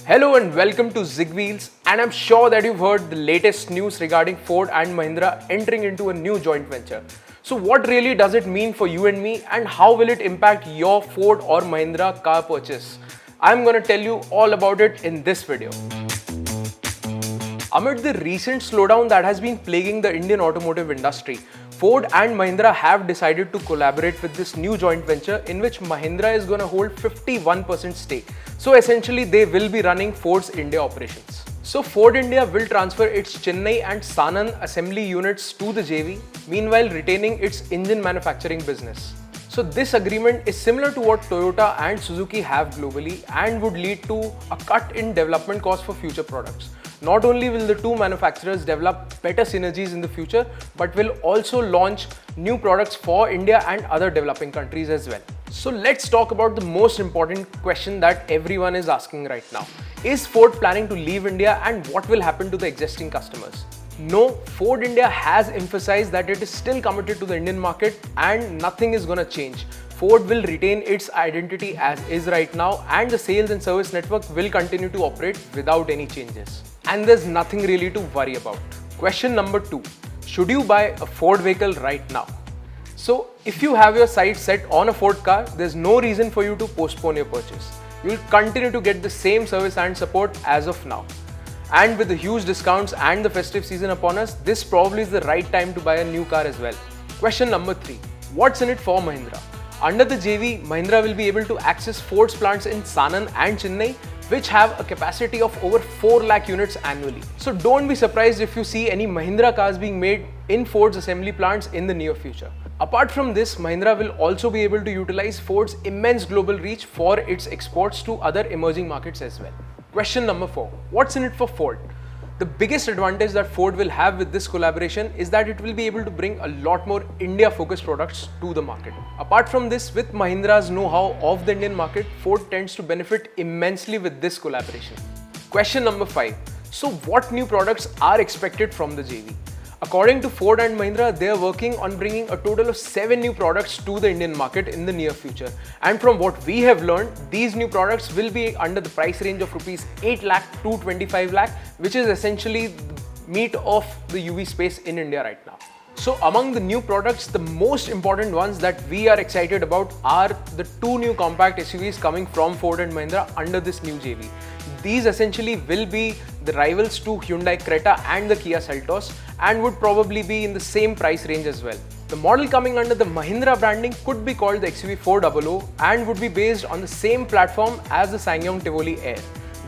Hello and welcome to ZigWheels, and I'm sure that you've heard the latest news regarding Ford and Mahindra entering into a new joint venture. So what really does it mean for you and me, and how will it impact your Ford or Mahindra car purchase? I'm going to tell you all about it in this video. Amid the recent slowdown that has been plaguing the Indian automotive industry, Ford and Mahindra have decided to collaborate with this new joint venture in which Mahindra is going to hold 51% stake. So essentially they will be running Ford's India operations. So Ford India will transfer its Chennai and Sanand assembly units to the JV, meanwhile retaining its engine manufacturing business. So this agreement is similar to what Toyota and Suzuki have globally and would lead to a cut in development costs for future products. Not only will the two manufacturers develop better synergies in the future, but will also launch new products for India and other developing countries as well. So let's talk about the most important question that everyone is asking right now. Is Ford planning to leave India, and what will happen to the existing customers? No, Ford India has emphasized that it is still committed to the Indian market and nothing is going to change. Ford will retain its identity as is right now, and the sales and service network will continue to operate without any changes. And there's nothing really to worry about. Question number 2. Should you buy a Ford vehicle right now? So if you have your sights set on a Ford car, there's no reason for you to postpone your purchase. You will continue to get the same service and support as of now. And with the huge discounts and the festive season upon us, this probably is the right time to buy a new car as well. Question number 3. What's in it for Mahindra? Under the JV, Mahindra will be able to access Ford's plants in Sanand and Chennai, which have a capacity of over 4 lakh units annually. So don't be surprised if you see any Mahindra cars being made in Ford's assembly plants in the near future. Apart from this, Mahindra will also be able to utilize Ford's immense global reach for its exports to other emerging markets as well. Question number 4. What's in it for Ford? The biggest advantage that Ford will have with this collaboration is that it will be able to bring a lot more India-focused products to the market. Apart from this, with Mahindra's know-how of the Indian market, Ford tends to benefit immensely with this collaboration. Question number 5. So what new products are expected from the JV? According to Ford and Mahindra, they are working on bringing a total of 7 new products to the Indian market in the near future. And from what we have learned, these new products will be under the price range of rupees 8 lakh to 25 lakh, which is essentially the meat of the UV space in India right now. So among the new products, the most important ones that we are excited about are the 2 new compact SUVs coming from Ford and Mahindra under this new JV. These essentially will be the rivals to Hyundai Creta and the Kia Seltos, and would probably be in the same price range as well. The model coming under the Mahindra branding could be called the XUV 400 and would be based on the same platform as the SsangYong Tivoli Air.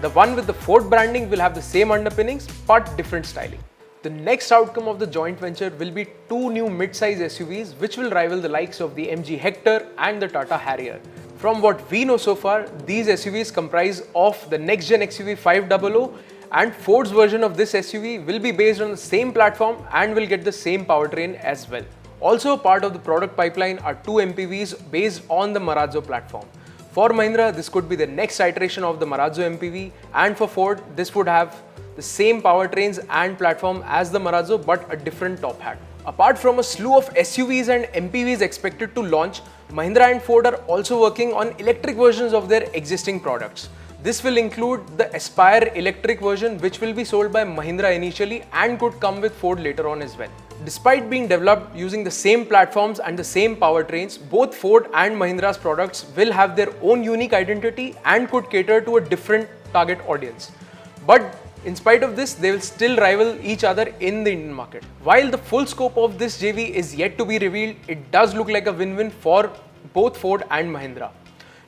The one with the Ford branding will have the same underpinnings but different styling. The next outcome of the joint venture will be 2 new mid-size SUVs which will rival the likes of the MG Hector and the Tata Harrier. From what we know so far, these SUVs comprise of the next-gen XUV 500, and Ford's version of this SUV will be based on the same platform and will get the same powertrain as well. Also a part of the product pipeline are 2 MPVs based on the Marazzo platform. For Mahindra, this could be the next iteration of the Marazzo MPV, and for Ford, this would have the same powertrains and platform as the Marazzo but a different top hat. Apart from a slew of SUVs and MPVs expected to launch, Mahindra and Ford are also working on electric versions of their existing products. This will include the Aspire electric version, which will be sold by Mahindra initially and could come with Ford later on as well. Despite being developed using the same platforms and the same powertrains, both Ford and Mahindra's products will have their own unique identity and could cater to a different target audience. But in spite of this, they will still rival each other in the Indian market. While the full scope of this JV is yet to be revealed, it does look like a win-win for both Ford and Mahindra.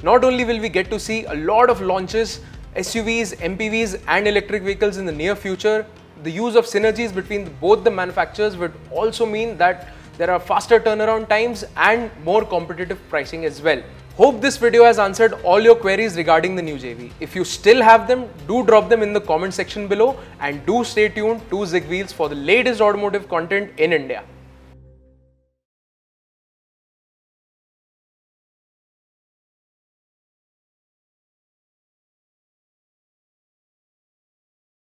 Not only will we get to see a lot of launches, SUVs, MPVs and electric vehicles in the near future, the use of synergies between both the manufacturers would also mean that there are faster turnaround times and more competitive pricing as well. Hope this video has answered all your queries regarding the new JV. If you still have them, do drop them in the comment section below, and do stay tuned to ZigWheels for the latest automotive content in India.